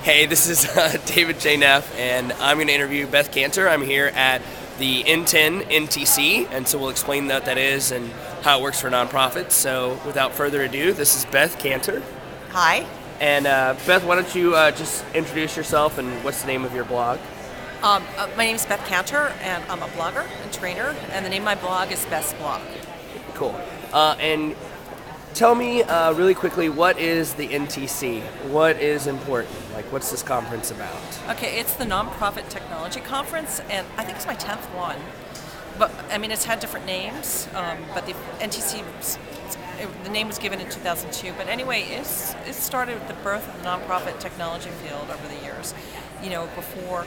Hey, this is David J. Neff, and I'm going to interview Beth Cantor. I'm here at the N10 NTC, and so we'll explain what that is and how it works for nonprofits. So without further ado, this is Beth Cantor. Hi. And Beth, why don't you just introduce yourself and what's the name of your blog? My name is Beth Cantor, and I'm a blogger and trainer, and the name of my blog is Beth's Blog. Cool. And tell me really quickly, what is the NTC? What is important? Like, what's this conference about? Okay, it's the Nonprofit Technology Conference, and I think it's my 10th one. But, I mean, it's had different names, but the NTC, the name was given in 2002. But anyway, it started with the birth of the nonprofit technology field over the years. You know, before...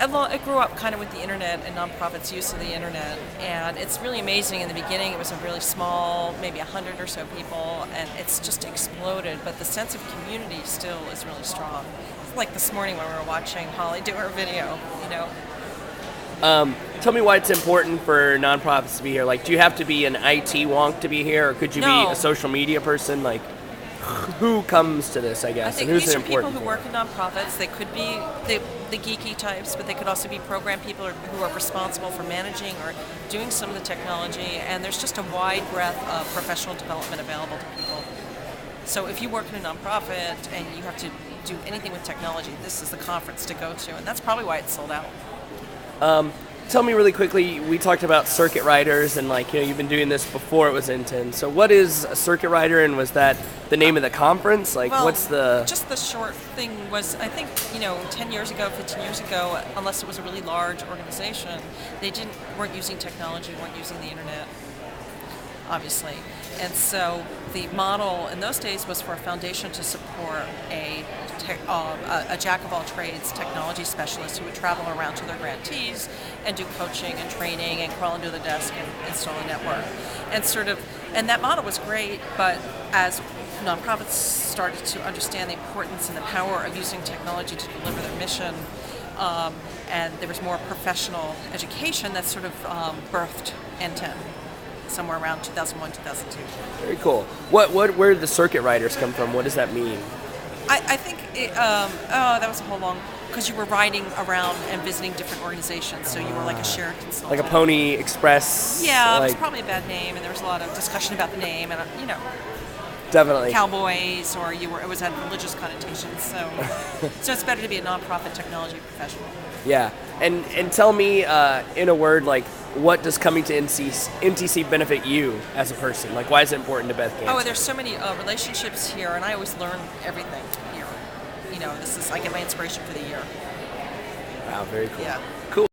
It grew up kind of with the internet and nonprofits' use of the internet, and it's really amazing. In the beginning, it was a really small, maybe 100 or so people, and it's just exploded. But the sense of community still is really strong. It's like this morning when we were watching Holly do her video. You know. Tell me why it's important for nonprofits to be here. Like, do you have to be an IT wonk to be here, or could you be No. a social media person? Like, who comes to this, I guess, I think and who's these are important people who work in nonprofits. They could be the geeky types, but they could also be program people who are responsible for managing or doing some of the technology. And there's just a wide breadth of professional development available to people. So if you work in a nonprofit and you have to do anything with technology, this is the conference to go to, and that's probably why it's sold out. Tell me really quickly, we talked about circuit riders and you've been doing this before it was N10. So what is a circuit rider, and was that the name of the conference? Like, Well, what's the... Just the short thing was, I think, 10 years ago, 15 years ago, unless it was a really large organization, they weren't using technology, weren't using the internet, obviously. And so the model in those days was for a foundation to support a jack-of-all-trades technology specialist who would travel around to their grantees and do coaching and training and crawl under the desk and install a network. And that model was great, but as nonprofits started to understand the importance and the power of using technology to deliver their mission, and there was more professional education, that sort of birthed N10 somewhere around 2001, 2002. Very cool. Where did the circuit riders come from? What does that mean? I think that was a whole long, because you were riding around and visiting different organizations, so you were like a shared consultant. Like a Pony Express? Yeah, it was like, probably a bad name, and there was a lot of discussion about the name, and definitely. cowboys, or it was had religious connotations. So, so it's better to be a nonprofit technology professional. Yeah, and tell me in a word, like, what does coming to NTC benefit you as a person? Like, why is it important to Beth Cantor? Oh, there's so many relationships here, and I always learn everything here. I get my inspiration for the year. Wow, very cool. Yeah. Cool.